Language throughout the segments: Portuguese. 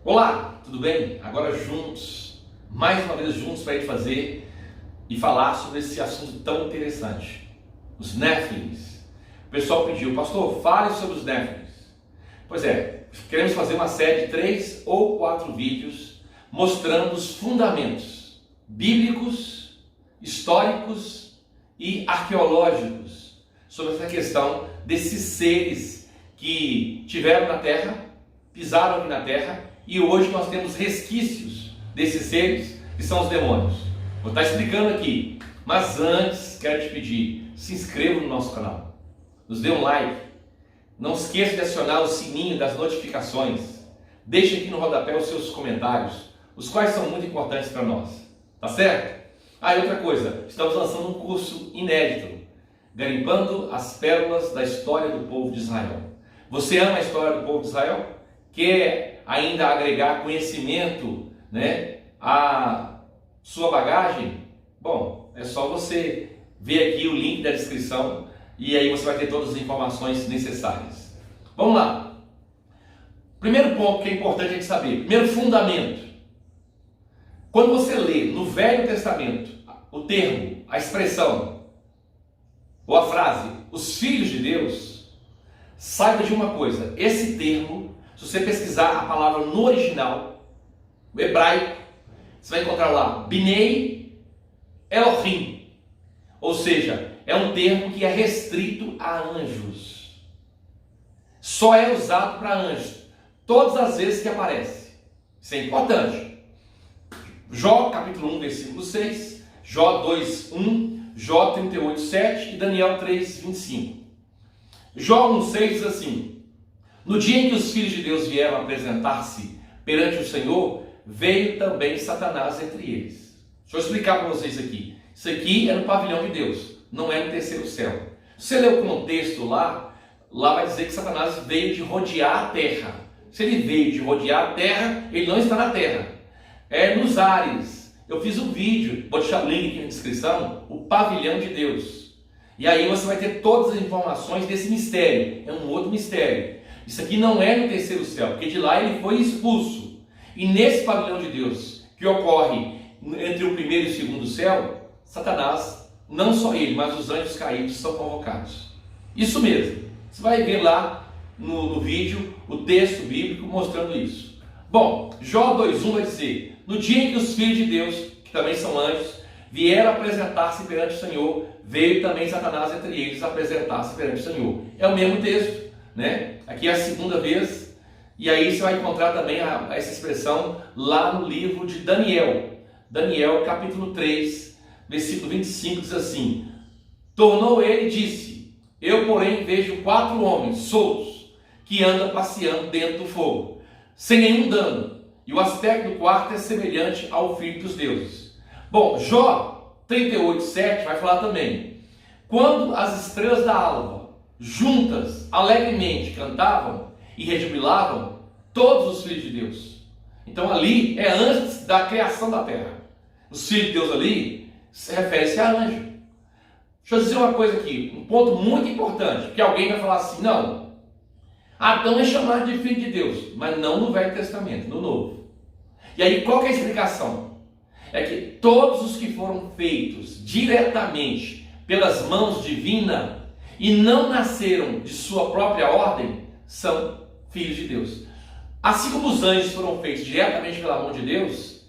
Olá, tudo bem? Agora juntos, mais uma vez juntos para a gente fazer e falar sobre esse assunto tão interessante, os Néfilins. O pessoal pediu, pastor, fale sobre os Néfilins. Pois é, queremos fazer uma série de 3 ou 4 vídeos mostrando os fundamentos bíblicos, históricos e arqueológicos sobre essa questão desses seres que tiveram na Terra, pisaram aqui na Terra, e hoje nós temos resquícios desses seres que são os demônios. Vou estar explicando aqui, mas antes quero te pedir, se inscreva no nosso canal, nos dê um like, não esqueça de acionar o sininho das notificações, deixe aqui no rodapé os seus comentários, os quais são muito importantes para nós, tá certo? Ah, e outra coisa, estamos lançando um curso inédito, Garimpando as Pérolas da História do Povo de Israel. Você ama a história do povo de Israel? Quer ainda agregar conhecimento, à sua bagagem? Bom, é só você ver aqui o link da descrição e aí você vai ter todas as informações necessárias. Vamos lá. Primeiro ponto que é importante a gente saber, primeiro fundamento. Quando você lê no Velho Testamento o termo, a expressão ou a frase, os filhos de Deus, saiba de uma coisa, esse termo, se você pesquisar a palavra no original, o hebraico, você vai encontrar lá, Binei Elohim, ou seja, é um termo que é restrito a anjos, só é usado para anjos, todas as vezes que aparece, isso é importante. Jó capítulo 1, versículo 6, Jó 2, 1, Jó 38, 7 e Daniel 3, 25. Jó 1, 6 diz assim: no dia em que os filhos de Deus vieram apresentar-se perante o Senhor, veio também Satanás entre eles. Deixa eu explicar para vocês aqui. Isso aqui é no pavilhão de Deus, não é no terceiro céu. Se você ler o contexto lá vai dizer que Satanás veio de rodear a terra. Se ele veio de rodear a terra, ele não está na terra. É nos ares. Eu fiz um vídeo, vou deixar o link aqui na descrição, o pavilhão de Deus. E aí você vai ter todas as informações desse mistério. É um outro mistério. Isso aqui não é no terceiro céu, porque de lá ele foi expulso. E nesse pavilhão de Deus, que ocorre entre o primeiro e o segundo céu, Satanás, não só ele, mas os anjos caídos são convocados. Isso mesmo. Você vai ver lá no vídeo o texto bíblico mostrando isso. Bom, Jó 2:1 vai dizer: no dia em que os filhos de Deus, que também são anjos, vieram apresentar-se perante o Senhor, veio também Satanás entre eles apresentar-se perante o Senhor. É o mesmo texto, Aqui é a segunda vez, e aí você vai encontrar também essa expressão lá no livro de Daniel. Daniel capítulo 3, versículo 25 diz assim: tornou ele e disse: eu porém vejo 4 homens soltos, que andam passeando dentro do fogo, sem nenhum dano, e o aspecto do quarto é semelhante ao filho dos deuses. Bom, Jó 38, 7 vai falar também: quando as estrelas da alva juntas alegremente cantavam e rejubilavam todos os filhos de Deus. Então ali é antes da criação da terra. Os filhos de Deus ali se refere-se a anjo. Deixa eu dizer uma coisa aqui, um ponto muito importante, que alguém vai falar assim: não, Adão é chamado de filho de Deus, mas não no Velho Testamento, no Novo. E aí qual que é a explicação? É que todos os que foram feitos diretamente pelas mãos divinas e não nasceram de sua própria ordem são filhos de Deus. Assim como os anjos foram feitos diretamente pela mão de Deus,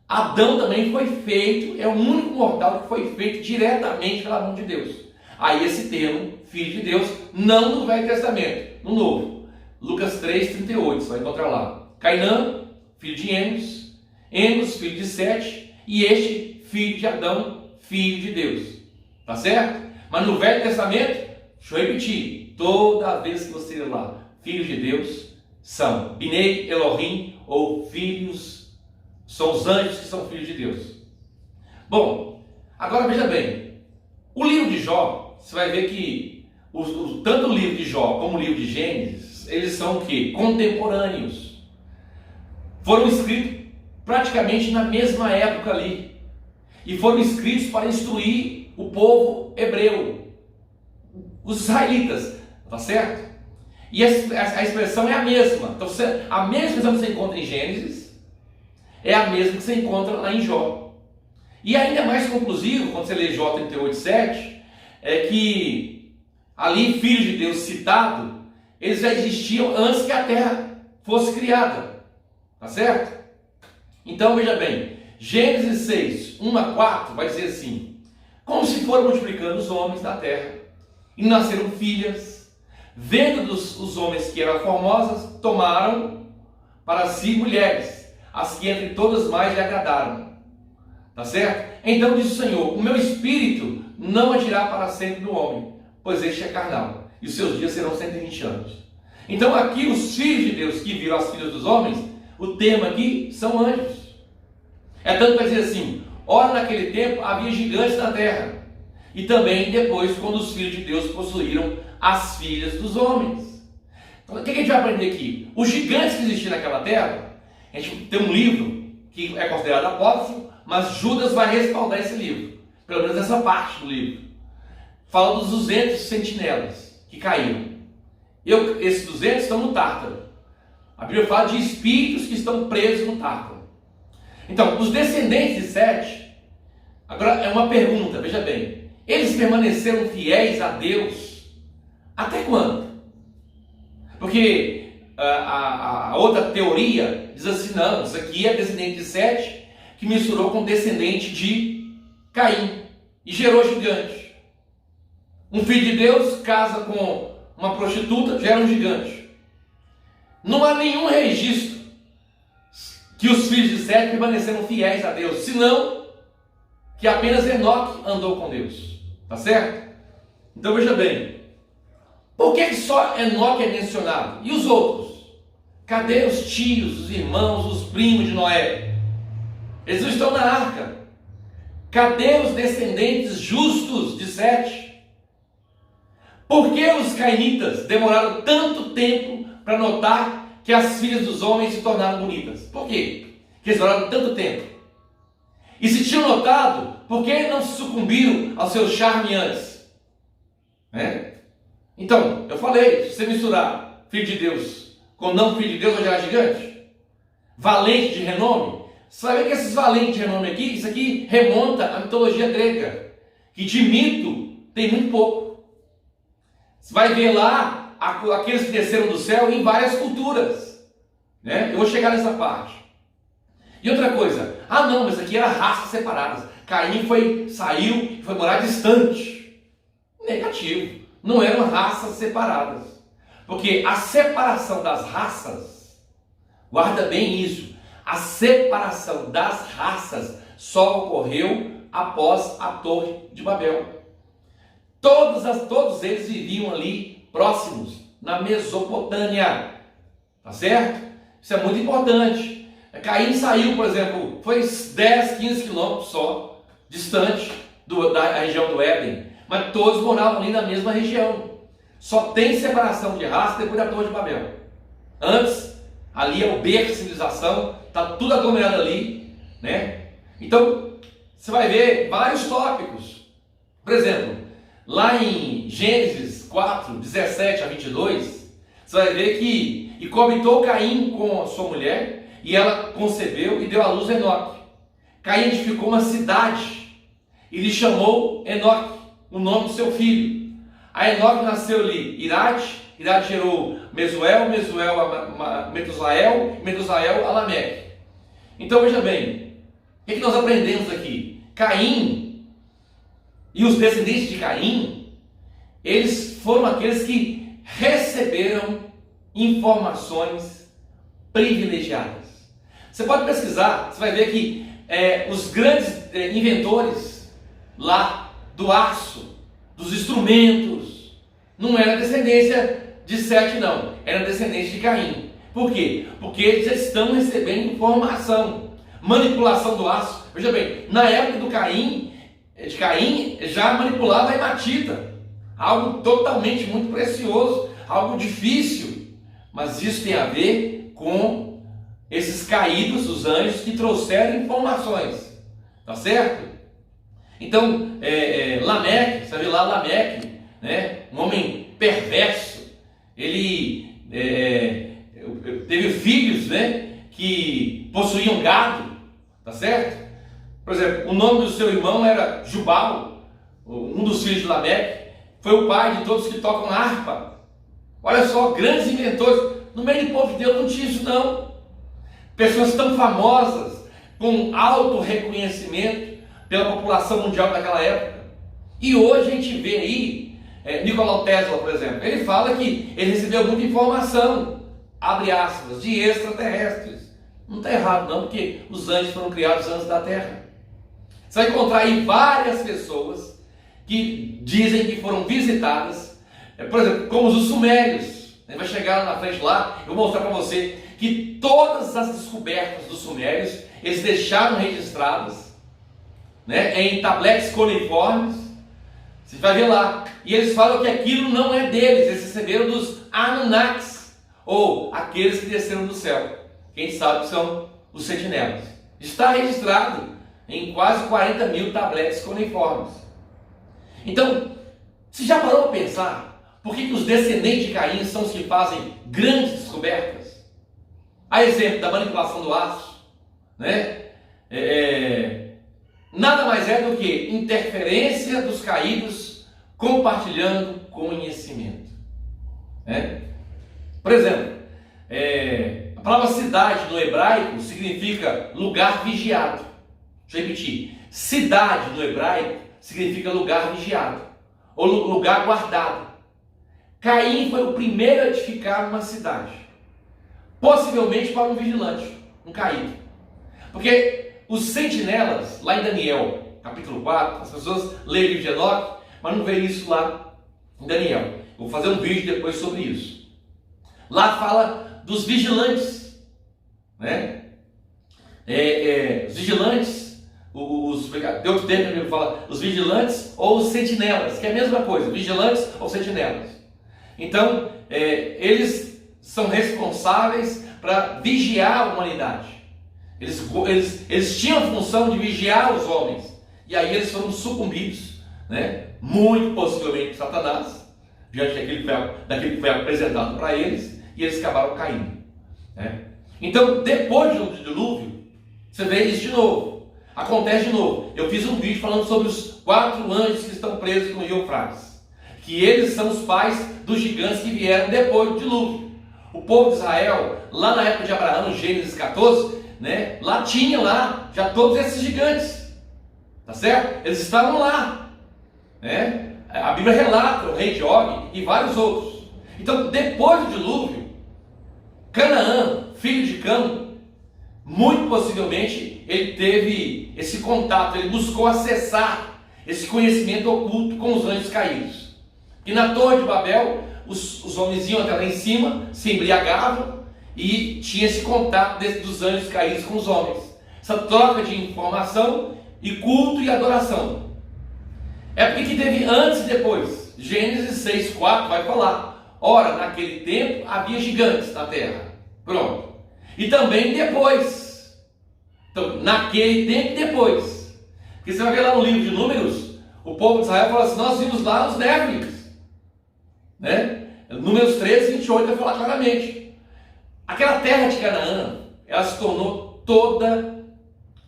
Adão também foi feito, é o único mortal que foi feito diretamente pela mão de Deus. Aí esse termo, filho de Deus, não no Velho Testamento, no Novo. Lucas 3, 38, você vai encontrar lá. Cainã, filho de Enos, Enos, filho de Sete, e este, filho de Adão, filho de Deus. Tá certo? Mas no Velho Testamento, deixa eu repetir, toda vez que você lê lá, filhos de Deus, são Binei Elohim, ou filhos, são os anjos que são filhos de Deus. Bom, agora veja bem, o livro de Jó, você vai ver que tanto o livro de Jó como o livro de Gênesis, eles são o quê? Contemporâneos. Foram escritos praticamente na mesma época ali. E foram escritos para instruir o povo hebreu, os israelitas, tá certo? E a expressão é a mesma. Então, a mesma expressão que você encontra em Gênesis é a mesma que você encontra lá em Jó. E ainda mais conclusivo, quando você lê Jó 38:7, é que ali, filhos de Deus citado, eles já existiam antes que a terra fosse criada. Tá certo? Então, veja bem, Gênesis 6, 1-4 vai dizer assim: como se foram multiplicando os homens da terra, e nasceram filhas, vendo os homens que eram formosas, tomaram para si mulheres, as que entre todas mais lhe agradaram. Tá certo? Então disse o Senhor: o meu espírito não agirá para sempre no homem, pois este é carnal, e os seus dias serão 120 anos. Então aqui os filhos de Deus que viram as filhas dos homens, o termo aqui são anjos. É tanto para dizer assim: ora naquele tempo havia gigantes na terra, e também depois quando os filhos de Deus possuíram as filhas dos homens. Então o que a gente vai aprender aqui? Os gigantes que existiam naquela terra, a gente tem um livro que é considerado apócrifo, mas Judas vai respaldar esse livro, pelo menos essa parte do livro. Fala dos 200 sentinelas que caíram. Esses 200 estão no Tártaro. A Bíblia fala de espíritos que estão presos no Tártaro. Então, os descendentes de Sete, agora é uma pergunta, veja bem, eles permaneceram fiéis a Deus até quando? Porque a outra teoria diz assim: não, isso aqui é descendente de Sete que misturou com descendente de Caim e gerou gigante. Um filho de Deus casa com uma prostituta, gera um gigante. Não há nenhum registro que os filhos de Sete permaneceram fiéis a Deus, senão que apenas Enoque andou com Deus. Tá certo? Então veja bem, por que só Enoque é mencionado? E os outros? Cadê os tios, os irmãos, os primos de Noé? Eles não estão na arca. Cadê os descendentes justos de Sete? Por que os cainitas demoraram tanto tempo para notar que as filhas dos homens se tornaram bonitas? Por quê? Que eles demoraram tanto tempo. E se tinham notado, por que não se sucumbiram ao seu charme antes? Então, eu falei, se você misturar filho de Deus com não filho de Deus, vai gerar gigante. Valente de renome. Você vai ver que esses valentes de renome aqui, isso aqui remonta à mitologia grega, que de mito tem muito pouco. Você vai ver lá aqueles que desceram do céu em várias culturas. Eu vou chegar nessa parte. E outra coisa, não, mas aqui eram raças separadas. Caim saiu e foi morar distante. Negativo. Não eram raças separadas. Porque a separação das raças, guarda bem isso, a separação das raças só ocorreu após a Torre de Babel. Todos eles viviam ali próximos, na Mesopotâmia. Tá certo? Isso é muito importante. Caim saiu, por exemplo, foi 10, 15 quilômetros só, distante da região do Éden. Mas todos moravam ali na mesma região. Só tem separação de raça depois da Torre de Babel. Antes, ali é o berço da civilização, está tudo aglomerado ali. Então, você vai ver vários tópicos. Por exemplo, lá em Gênesis 4, 17-22, você vai ver que e coabitou Caim com a sua mulher, e ela concebeu e deu à luz Enoque. Caim edificou uma cidade e lhe chamou Enoque, o nome do seu filho. A Enoque nasceu-lhe Irade gerou Mesuel, Metusael, Metusael a Lameque. Então veja bem, o que nós aprendemos aqui? Caim e os descendentes de Caim, eles foram aqueles que receberam informações privilegiadas. Você pode pesquisar, você vai ver que os grandes inventores lá do aço, dos instrumentos, não era descendência de Sete, não, era descendência de Caim. Por quê? Porque eles já estão recebendo informação, manipulação do aço. Veja bem, na época de Caim já manipulava a hematita, algo totalmente muito precioso, algo difícil, mas isso tem a ver com esses caídos, os anjos que trouxeram informações, tá certo? Então, Lameque, você vê lá Lameque, um homem perverso, ele teve filhos, né, que possuíam gado, tá certo? Por exemplo, o nome do seu irmão era Jubal, um dos filhos de Lameque, foi o pai de todos que tocam harpa. Olha só, grandes inventores. No meio do povo de Deus não tinha isso não. Pessoas tão famosas, com alto reconhecimento pela população mundial daquela época. E hoje a gente vê aí, Nikola Tesla, por exemplo, ele fala que ele recebeu muita informação, abre aspas, de extraterrestres. Não está errado não, porque os anjos foram criados antes da Terra. Você vai encontrar aí várias pessoas que dizem que foram visitadas, por exemplo, como os sumérios. A gente vai chegar lá na frente lá, eu vou mostrar para você que todas as descobertas dos sumérios, eles deixaram registradas, né, em tabletes cuneiformes. Você vai ver lá. E eles falam que aquilo não é deles, eles receberam dos Anunnakis, ou aqueles que desceram do céu. Quem sabe que são os sentinelas. Está registrado em quase 40 mil tabletes cuneiformes. Então, você já parou para pensar por que os descendentes de Caim são os que fazem grandes descobertas? A exemplo da manipulação do aço, né? Nada mais é do que interferência dos caídos compartilhando conhecimento, né? Por exemplo, a palavra cidade no hebraico significa lugar vigiado. Deixa eu repetir. Cidade no hebraico significa lugar vigiado, ou lugar guardado. Caim foi o primeiro a edificar uma cidade, possivelmente para um vigilante, um caído. Porque os sentinelas, lá em Daniel, capítulo 4, as pessoas leem o livro de Enoque, mas não vê isso lá em Daniel. Eu vou fazer um vídeo depois sobre isso. Lá fala dos vigilantes, né? Os vigilantes, tem outro termo que fala os vigilantes ou os sentinelas, que é a mesma coisa, vigilantes ou sentinelas. Então, eles são responsáveis para vigiar a humanidade. Eles tinham a função de vigiar os homens. E aí eles foram sucumbidos, né? Muito possivelmente por Satanás, diante daquilo que foi apresentado para eles, e eles acabaram caindo, né? Então, depois do dilúvio, você vê isso de novo. Acontece de novo. Eu fiz um vídeo falando sobre os 4 anjos que estão presos no rio Eufrates, que eles são os pais dos gigantes que vieram depois do dilúvio. O povo de Israel, lá na época de Abraão, Gênesis 14, né, lá tinha já todos esses gigantes, tá certo? Eles estavam lá, né? A Bíblia relata o rei de Og e vários outros. Então, depois do dilúvio, Canaã, filho de Cam, muito possivelmente ele teve esse contato, ele buscou acessar esse conhecimento oculto com os anjos caídos. E na Torre de Babel, os homens iam até lá em cima, se embriagavam e tinha esse contato dos anjos caídos com os homens. Essa troca de informação e culto e adoração. É porque que teve antes e depois. Gênesis 6:4 vai falar: ora, naquele tempo havia gigantes na terra. Pronto. E também depois. Então, naquele tempo e depois. Porque você vai ver lá no livro de Números, o povo de Israel fala assim: nós vimos lá os Néfilis, né? Números 13:28 vai falar claramente. Aquela terra de Canaã, ela se tornou toda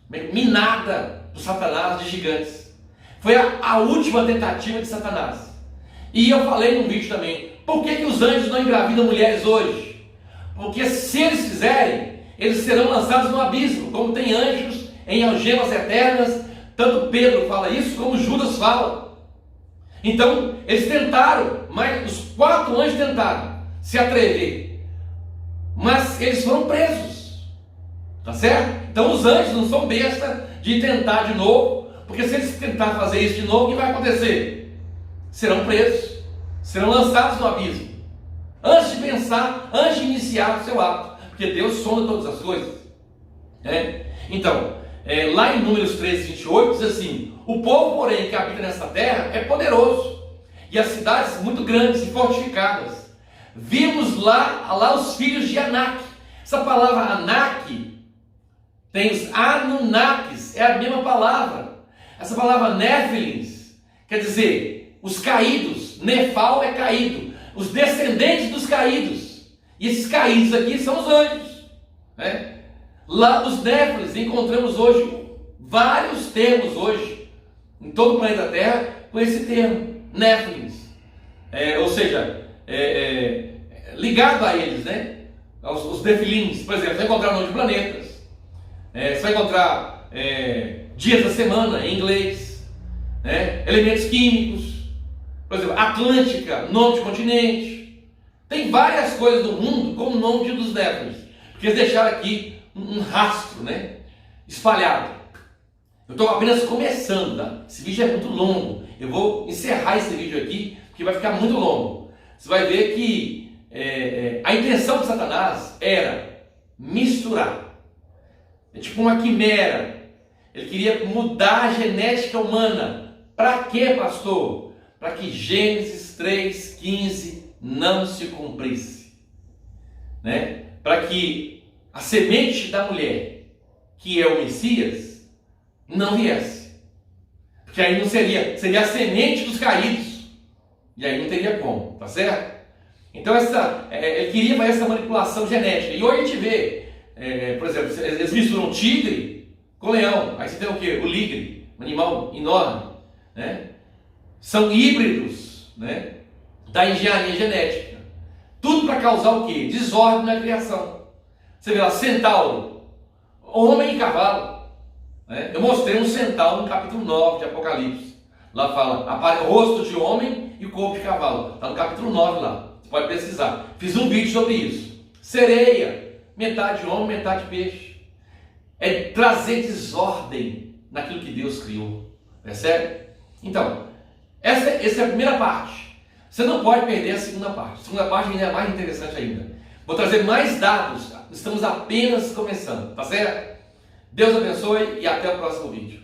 minada por Satanás de gigantes. Foi a última tentativa de Satanás. E eu falei num vídeo também: por que os anjos não engravidam mulheres hoje? Porque se eles fizerem, eles serão lançados no abismo, como tem anjos em algemas eternas. Tanto Pedro fala isso, como Judas fala. Então, eles tentaram, mas os 4 anjos tentaram se atrever, mas eles foram presos, tá certo? Então os anjos não são besta de tentar de novo, porque se eles tentarem fazer isso de novo, o que vai acontecer? Serão presos, serão lançados no abismo, antes de pensar, antes de iniciar o seu ato, porque Deus sonda todas as coisas, né? Então, lá em Números 13:28 diz assim: o povo, porém, que habita nessa terra é poderoso, e as cidades muito grandes e fortificadas. Vimos lá os filhos de Anak. Essa palavra Anak tem os Anunnakis, é a mesma palavra. Essa palavra Néfilins quer dizer os caídos. Nefal é caído, os descendentes dos caídos. E esses caídos aqui são os anjos, né? Lá nos Néfilis encontramos hoje vários termos hoje, em todo o planeta Terra, com esse termo, Néfilis. Ou seja, ligado a eles, né? Os Nefilins, por exemplo, você vai encontrar o nome de planetas, você vai encontrar dias da semana em inglês, né? Elementos químicos, por exemplo, Atlântica, nome de continente. Tem várias coisas no mundo com o nome dos Néfilis, porque eles deixaram aqui um rastro, né? Espalhado. Eu estou apenas começando, tá? Esse vídeo é muito longo. Eu vou encerrar esse vídeo aqui, porque vai ficar muito longo. Você vai ver que a intenção de Satanás era misturar. É tipo uma quimera. Ele queria mudar a genética humana. Para quê, pastor? Para que Gênesis 3,15 não se cumprisse, né? Para que a semente da mulher, que é o Messias, não viesse. Porque aí não seria a semente dos caídos. E aí não teria como, tá certo? Então ele queria fazer essa manipulação genética. E hoje a gente vê, por exemplo, eles misturam tigre com leão. Aí você tem o quê? O ligre, um animal enorme, né? São híbridos, né? Da engenharia genética. Tudo para causar o quê? Desordem na criação. Você vê lá, centauro, homem e cavalo, né? Eu mostrei um centauro no capítulo 9 de Apocalipse. Lá fala, rosto de homem e corpo de cavalo. Está no capítulo 9 lá. Você pode pesquisar. Fiz um vídeo sobre isso. Sereia, metade homem, metade peixe. É trazer desordem naquilo que Deus criou. Percebe? Então, essa é a primeira parte. Você não pode perder a segunda parte. A segunda parte ainda é mais interessante ainda. Vou trazer mais dados. Estamos apenas começando, tá certo? Deus abençoe e até o próximo vídeo.